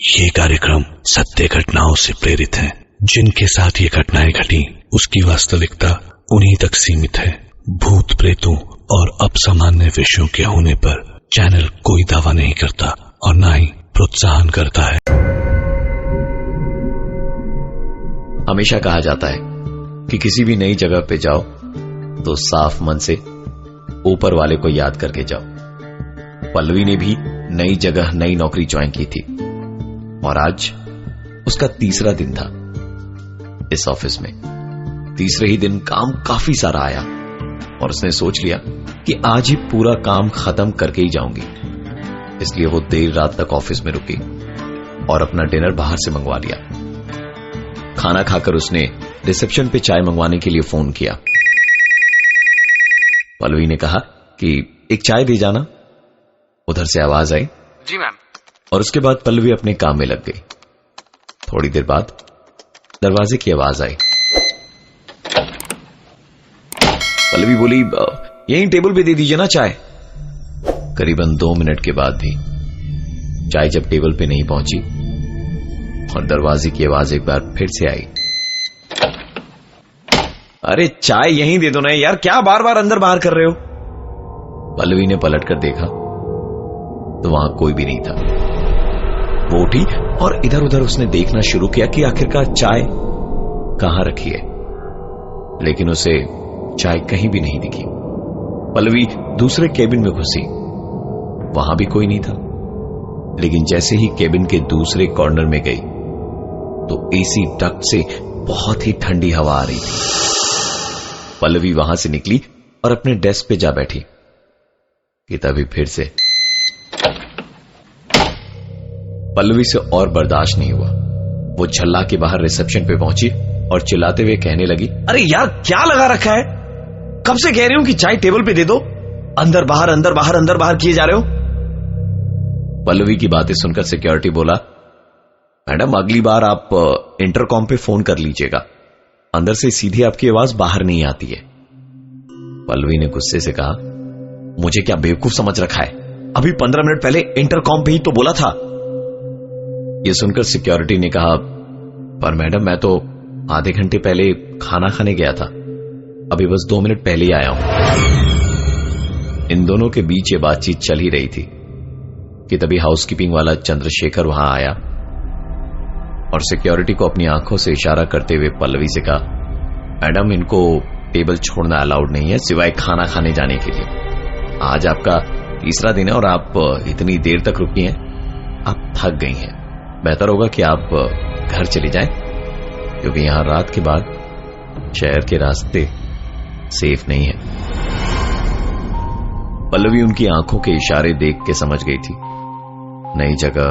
ये कार्यक्रम सत्य घटनाओं से प्रेरित है। जिनके साथ ये घटनाएं घटी उसकी वास्तविकता उन्हीं तक सीमित है। भूत प्रेतों और असामान्य विषयों के होने पर चैनल कोई दावा नहीं करता और न ही प्रोत्साहन करता है। हमेशा कहा जाता है कि किसी भी नई जगह पे जाओ तो साफ मन से ऊपर वाले को याद करके जाओ। पल्लवी ने भी नई जगह नई नौकरी ज्वाइन की थी और आज उसका तीसरा दिन था इस ऑफिस में। तीसरे ही दिन काम काफी सारा आया और उसने सोच लिया कि आज ही पूरा काम खत्म करके ही जाऊंगी। इसलिए वो देर रात तक ऑफिस में रुकी और अपना डिनर बाहर से मंगवा लिया। खाना खाकर उसने रिसेप्शन पे चाय मंगवाने के लिए फोन किया। पल्लवी ने कहा कि एक चाय दे जाना। उधर से आवाज आई, जी मैम। और उसके बाद पल्लवी अपने काम में लग गई। थोड़ी देर बाद दरवाजे की आवाज आई। पल्लवी बोली, यहीं टेबल पे दे दीजिए ना चाय। करीबन 2 मिनट के बाद भी चाय जब टेबल पे नहीं पहुंची और दरवाजे की आवाज एक बार फिर से आई, अरे चाय यहीं दे दो ना यार, क्या बार बार अंदर बाहर कर रहे हो। पल्लवी ने पलट कर देखा तो वहां कोई भी नहीं था। वो उठी और इधर उधर उसने देखना शुरू किया कि आखिरकार चाय कहां रखी है, लेकिन उसे चाय कहीं भी नहीं दिखी। पल्लवी दूसरे केबिन में घुसी, वहां भी कोई नहीं था। लेकिन जैसे ही केबिन के दूसरे कॉर्नर में गई तो एसी डक्ट से बहुत ही ठंडी हवा आ रही थी। पल्लवी वहां से निकली और अपने डेस्क पे जा बैठी कि तभी फिर से पल्लवी से और बर्दाश्त नहीं हुआ। वो झल्ला के बाहर रिसेप्शन पे पहुंची और चिल्लाते हुए कहने लगी, अरे यार क्या लगा रखा है, कब से कह रही हूं कि चाय टेबल पे दे दो, अंदर बाहर अंदर बाहर अंदर बाहर किए जा रहे हो। पल्लवी की बातें सुनकर सिक्योरिटी बोला, मैडम अगली बार आप इंटरकॉम पे फोन कर लीजिएगा, अंदर से सीधी आपकी आवाज बाहर नहीं आती है। पल्लवी ने गुस्से से कहा, मुझे क्या बेवकूफ समझ रखा है, अभी 15 मिनट पहले इंटरकॉम पे ही तो बोला था। यह सुनकर सिक्योरिटी ने कहा, पर मैडम मैं तो आधे घंटे पहले खाना खाने गया था, अभी बस 2 मिनट पहले ही आया हूं। इन दोनों के बीच ये बातचीत चल ही रही थी कि तभी हाउसकीपिंग वाला चंद्रशेखर वहां आया और सिक्योरिटी को अपनी आंखों से इशारा करते हुए पल्लवी से कहा, मैडम इनको टेबल छोड़ना अलाउड नहीं है सिवाय खाना खाने जाने के लिए। आज आपका तीसरा दिन है और आप इतनी देर तक रुकी हैं, आप थक गई हैं, बेहतर होगा कि आप घर चली जाएं, क्योंकि यहां रात के बाद शहर के रास्ते सेफ नहीं है। पल्लवी उनकी आंखों के इशारे देख के समझ गई थी, नई जगह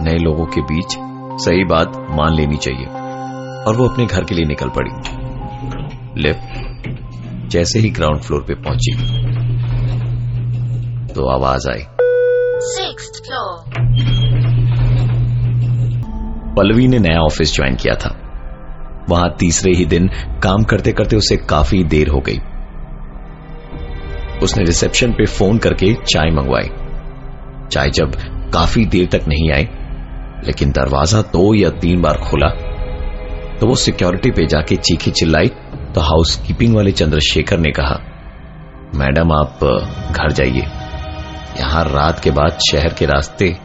नए लोगों के बीच सही बात मान लेनी चाहिए, और वो अपने घर के लिए निकल पड़ी। लिफ्ट जैसे ही ग्राउंड फ्लोर पे पहुंची तो आवाज आई, 6th floor। पल्लवी ने नया ऑफिस ज्वाइन किया था। वहां तीसरे ही दिन काम करते करते उसे काफी देर हो गई। उसने रिसेप्शन पे फोन करके चाय मंगवाई। चाय जब काफी देर तक नहीं आई, लेकिन दरवाजा 2 या 3 बार खुला तो वो सिक्योरिटी पे जाके चीखी चिल्लाई तो हाउसकीपिंग वाले चंद्रशेखर ने कहा, मैडम आप घर जाइए, यहां रात के बाद शहर के रास्ते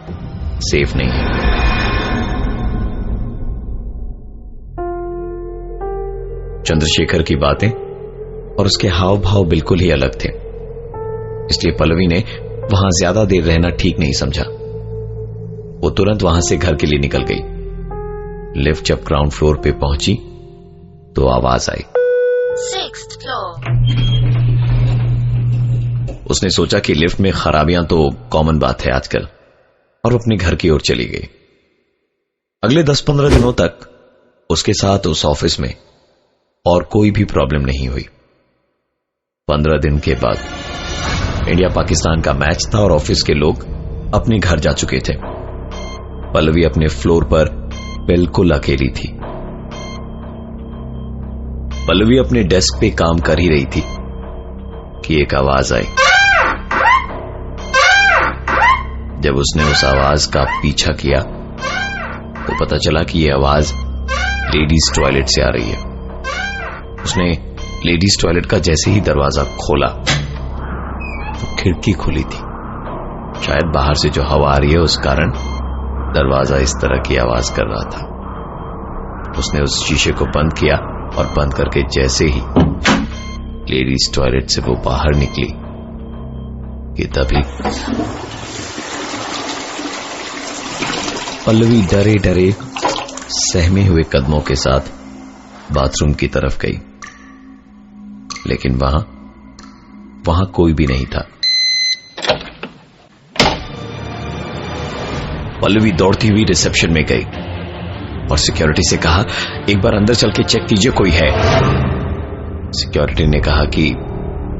सेफ नहीं है। चंद्रशेखर की बातें और उसके हाव भाव बिल्कुल ही अलग थे, इसलिए पल्लवी ने वहां ज्यादा देर रहना ठीक नहीं समझा। वो तुरंत वहां से घर के लिए निकल गई। लिफ्ट जब ग्राउंड फ्लोर पे पहुंची तो आवाज आई, 6th floor। उसने सोचा कि लिफ्ट में खराबियां तो कॉमन बात है आजकल, और अपने घर की ओर चली गई। अगले 10-15 दिनों तक उसके साथ उस ऑफिस में और कोई भी प्रॉब्लम नहीं हुई। 15 दिन के बाद इंडिया पाकिस्तान का मैच था और ऑफिस के लोग अपने घर जा चुके थे। पल्लवी अपने फ्लोर पर बिल्कुल अकेली थी। पल्लवी अपने डेस्क पे काम कर ही रही थी कि एक आवाज आई। जब उसने उस आवाज का पीछा किया तो पता चला कि यह आवाज लेडीज टॉयलेट से आ रही है। उसने लेडीज टॉयलेट का जैसे ही दरवाजा खोला तो खिड़की खुली थी। शायद बाहर से जो हवा आ रही है उस कारण दरवाजा इस तरह की आवाज कर रहा था। उसने उस शीशे को बंद किया और बंद करके जैसे ही लेडीज टॉयलेट से वो बाहर निकली कि तभी पल्लवी डरे डरे सहमे हुए कदमों के साथ बाथरूम की तरफ गई, लेकिन वहां कोई भी नहीं था। पल्लवी दौड़ती हुई रिसेप्शन में गई और सिक्योरिटी से कहा, एक बार अंदर चल के चेक कीजिए कोई है। सिक्योरिटी ने कहा कि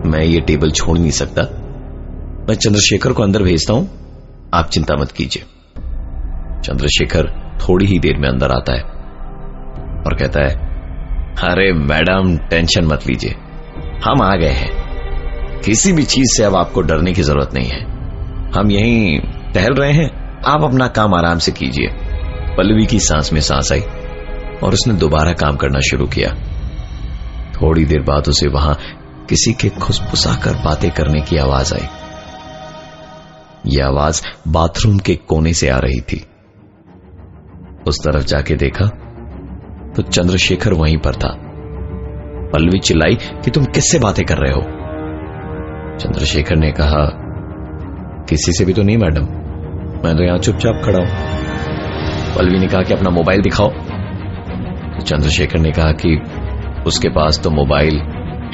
मैं ये टेबल छोड़ नहीं सकता, मैं चंद्रशेखर को अंदर भेजता हूं, आप चिंता मत कीजिए। चंद्रशेखर थोड़ी ही देर में अंदर आता है और कहता है, अरे मैडम टेंशन मत लीजिए, हम आ गए हैं, किसी भी चीज से अब आपको डरने की जरूरत नहीं है, हम यहीं टहल रहे हैं, आप अपना काम आराम से कीजिए। पल्लवी की सांस में सांस आई और उसने दोबारा काम करना शुरू किया। थोड़ी देर बाद उसे वहां किसी के खुसफुसाकर बातें करने की आवाज आई। यह आवाज बाथरूम के कोने से आ रही थी। उस तरफ जाके देखा तो चंद्रशेखर वहीं पर था। पल्लवी चिल्लाई कि तुम किससे बातें कर रहे हो? चंद्रशेखर ने कहा, किसी से भी तो नहीं मैडम, मैं तो यहां चुपचाप खड़ा हूं। पल्लवी ने कहा कि अपना मोबाइल दिखाओ। तो चंद्रशेखर ने कहा कि उसके पास तो मोबाइल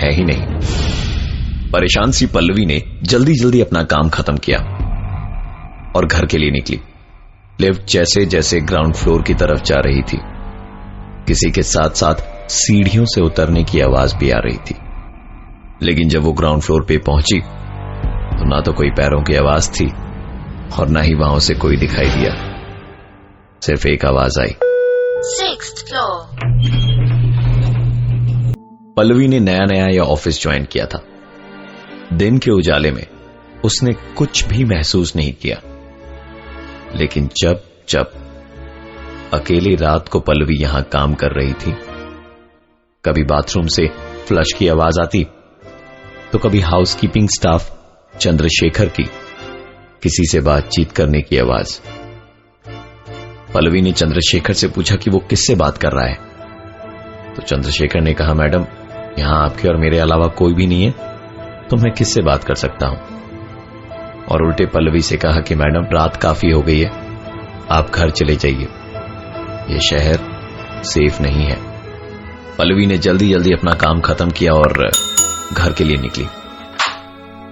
है ही नहीं। परेशान सी पल्लवी ने जल्दी जल्दी अपना काम खत्म किया और घर के लिए निकली। लिफ्ट जैसे जैसे ग्राउंड फ्लोर की तरफ जा रही थी, किसी के साथ साथ सीढ़ियों से उतरने की आवाज भी आ रही थी। लेकिन जब वो ग्राउंड फ्लोर पे पहुंची तो ना तो कोई पैरों की आवाज थी और ना ही वहां उसे कोई दिखाई दिया। सिर्फ एक आवाज आई, 6th floor. पल्लवी ने नया नया यह ऑफिस ज्वाइन किया था। दिन के उजाले में उसने कुछ भी महसूस नहीं किया, लेकिन जब जब अकेली रात को पल्लवी यहां काम कर रही थी, कभी बाथरूम से फ्लश की आवाज आती तो कभी हाउसकीपिंग स्टाफ चंद्रशेखर की किसी से बातचीत करने की आवाज। पल्लवी ने चंद्रशेखर से पूछा कि वो किससे बात कर रहा है। तो चंद्रशेखर ने कहा, मैडम यहां आपके और मेरे अलावा कोई भी नहीं है, तो मैं किससे बात कर सकता हूं। और उल्टे पल्लवी से कहा कि मैडम रात काफी हो गई है, आप घर चले जाइए, यह शहर सेफ नहीं है। पल्लवी ने जल्दी जल्दी अपना काम खत्म किया और घर के लिए निकली।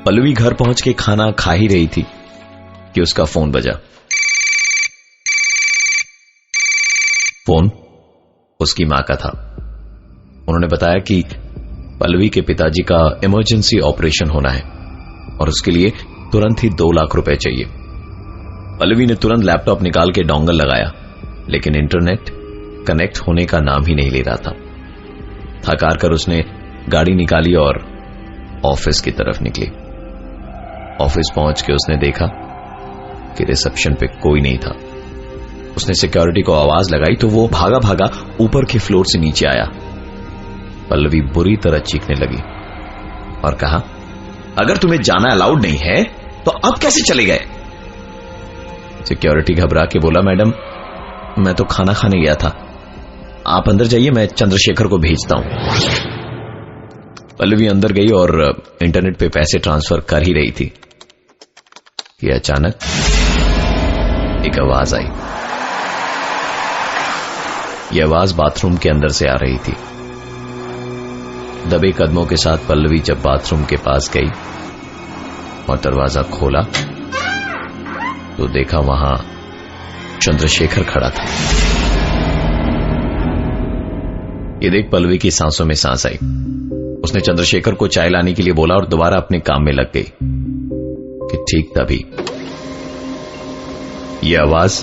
पल्लवी घर पहुंच के खाना खा ही रही थी कि उसका फोन बजा। फोन उसकी मां का था। उन्होंने बताया कि पल्लवी के पिताजी का इमरजेंसी ऑपरेशन होना है और उसके लिए तुरंत ही 2 लाख रुपए चाहिए। पल्लवी ने तुरंत लैपटॉप निकाल के डोंगल लगाया, लेकिन इंटरनेट कनेक्ट होने का नाम ही नहीं ले रहा था। थक हार कर उसने गाड़ी निकाली और ऑफिस की तरफ निकली। ऑफिस पहुंच के उसने देखा कि रिसेप्शन पे कोई नहीं था। उसने सिक्योरिटी को आवाज लगाई तो वो भागा भागा ऊपर के फ्लोर से नीचे आया। पल्लवी बुरी तरह चीखने लगी और कहा, अगर तुम्हें जाना अलाउड नहीं है तो अब कैसे चले गए? सिक्योरिटी घबरा के बोला, मैडम मैं तो खाना खाने गया था, आप अंदर जाइए, मैं चंद्रशेखर को भेजता हूं। पल्लवी अंदर गई और इंटरनेट पे पैसे ट्रांसफर कर ही रही थी कि अचानक एक आवाज आई। यह आवाज बाथरूम के अंदर से आ रही थी। दबे कदमों के साथ पल्लवी जब बाथरूम के पास गई और दरवाजा खोला तो देखा वहां चंद्रशेखर खड़ा था। ये देख पल्लवी की सांसों में सांस आई। उसने चंद्रशेखर को चाय लाने के लिए बोला और दोबारा अपने काम में लग गई कि ठीक तभी यह आवाज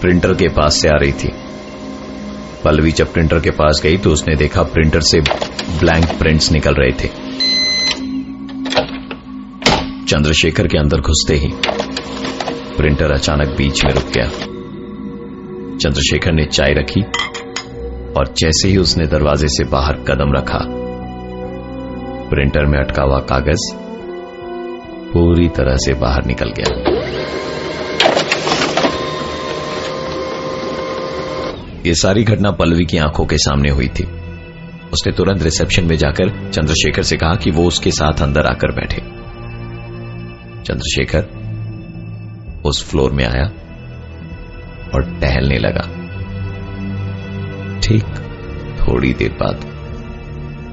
प्रिंटर के पास से आ रही थी। पल्लवी जब प्रिंटर के पास गई तो उसने देखा प्रिंटर से ब्लैंक प्रिंट्स निकल रहे थे। चंद्रशेखर के अंदर घुसते ही प्रिंटर अचानक बीच में रुक गया। चंद्रशेखर ने चाय रखी और जैसे ही उसने दरवाजे से बाहर कदम रखा, प्रिंटर में अटका हुआ कागज पूरी तरह से बाहर निकल गया। ये सारी घटना पल्लवी की आंखों के सामने हुई थी। उसने तुरंत रिसेप्शन में जाकर चंद्रशेखर से कहा कि वो उसके साथ अंदर आकर बैठे। चंद्रशेखर उस फ्लोर में आया और टहलने लगा। ठीक थोड़ी देर बाद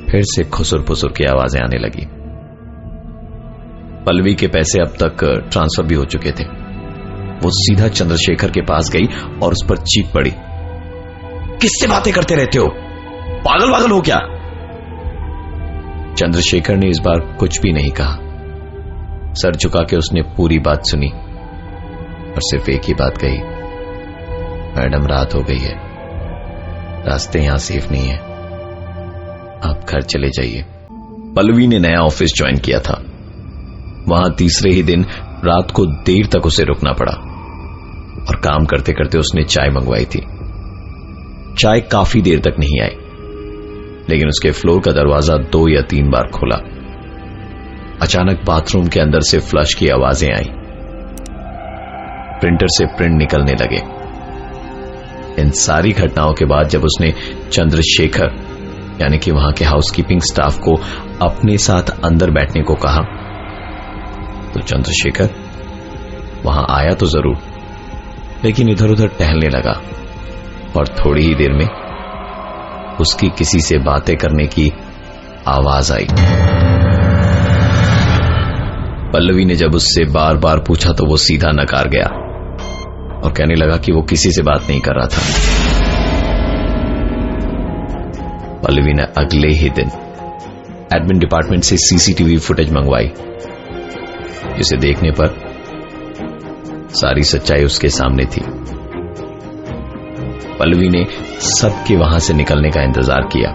फिर से खुसुर फुसुर की आवाजें आने लगी। पल्लवी के पैसे अब तक ट्रांसफर भी हो चुके थे। वो सीधा चंद्रशेखर के पास गई और उस पर चीख पड़ी, किससे बातें करते रहते हो? पागल वागल हो क्या? चंद्रशेखर ने इस बार कुछ भी नहीं कहा। सर झुका के उसने पूरी बात सुनी और सिर्फ एक ही बात कही, मैडम रात हो गई है, रास्ते यहां सेफ नहीं है, आप घर चले जाइए। पल्लवी ने नया ऑफिस ज्वाइन किया था। वहां तीसरे ही दिन रात को देर तक उसे रुकना पड़ा और काम करते करते उसने चाय मंगवाई थी। चाय काफी देर तक नहीं आई, लेकिन उसके फ्लोर का दरवाजा 2 या 3 बार खुला। अचानक बाथरूम के अंदर से फ्लश की आवाजें आई। प्रिंटर से प्रिंट निकलने लगे। इन सारी घटनाओं के बाद जब उसने चंद्रशेखर यानी कि वहां के हाउसकीपिंग स्टाफ को अपने साथ अंदर बैठने को कहा, तो चंद्रशेखर वहां आया तो जरूर, लेकिन इधर उधर टहलने लगा और थोड़ी ही देर में उसकी किसी से बातें करने की आवाज आई। पल्लवी ने जब उससे बार बार पूछा तो वो सीधा नकार गया और कहने लगा कि वो किसी से बात नहीं कर रहा था। पल्लवी ने अगले ही दिन एडमिन डिपार्टमेंट से सीसीटीवी फुटेज मंगवाई, जिसे देखने पर सारी सच्चाई उसके सामने थी। पल्लवी ने सबके वहां से निकलने का इंतजार किया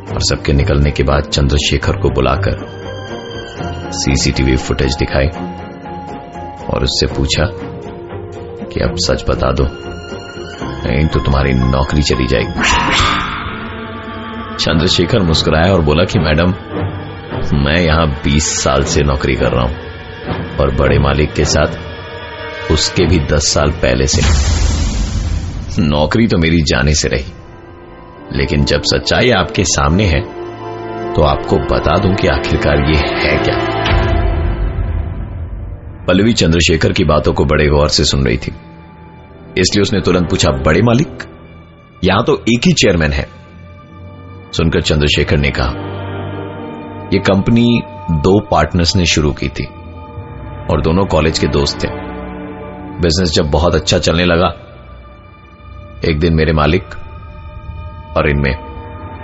और सबके निकलने के बाद चंद्रशेखर को बुलाकर सीसीटीवी फुटेज दिखाई और उससे पूछा कि अब सच बता दो, नहीं तो तुम्हारी नौकरी चली जाएगी। चंद्रशेखर मुस्कुराया और बोला कि मैडम, मैं यहां 20 साल से नौकरी कर रहा हूं और बड़े मालिक के साथ उसके भी 10 साल पहले से। नौकरी तो मेरी जाने से रही, लेकिन जब सच्चाई आपके सामने है तो आपको बता दूं कि आखिरकार ये है क्या। पल्लवी चंद्रशेखर की बातों को बड़े गौर से सुन रही थी, इसलिए उसने तुरंत पूछा, बड़े मालिक? यहां तो एक ही चेयरमैन है। सुनकर चंद्रशेखर ने कहा, यह कंपनी 2 पार्टनर्स ने शुरू की थी और दोनों कॉलेज के दोस्त थे। बिजनेस जब बहुत अच्छा चलने लगा, एक दिन मेरे मालिक और इनमें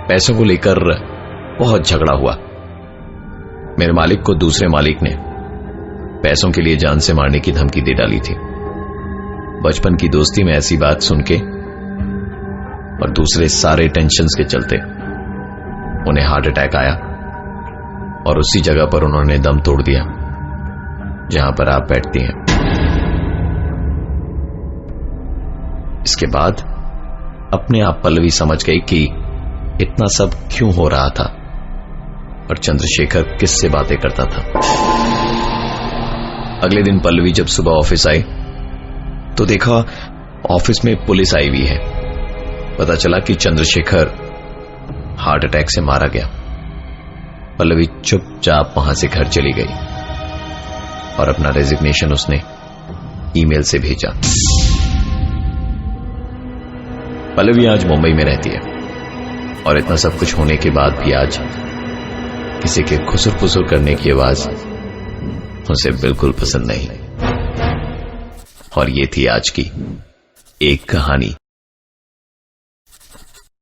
पैसों को लेकर बहुत झगड़ा हुआ। मेरे मालिक को दूसरे मालिक ने पैसों के लिए जान से मारने की धमकी दे डाली थी। बचपन की दोस्ती में ऐसी बात सुन के और दूसरे सारे टेंशन्स के चलते उन्हें हार्ट अटैक आया और उसी जगह पर उन्होंने दम तोड़ दिया जहां पर आप बैठती हैं। इसके बाद अपने आप पल्लवी समझ गई कि इतना सब क्यों हो रहा था और चंद्रशेखर किससे बातें करता था। अगले दिन पल्लवी जब सुबह ऑफिस आई तो देखा ऑफिस में पुलिस आई हुई है। पता चला कि चंद्रशेखर हार्ट अटैक से मारा गया। पल्लवी चुपचाप वहां से घर चली गई और अपना रेजिग्नेशन उसने ईमेल से भेजा। पल्लवी आज मुंबई में रहती है और इतना सब कुछ होने के बाद भी आज किसी के खुसुर फुसुर करने की आवाज उसे बिल्कुल पसंद नहीं। और ये थी आज की एक कहानी।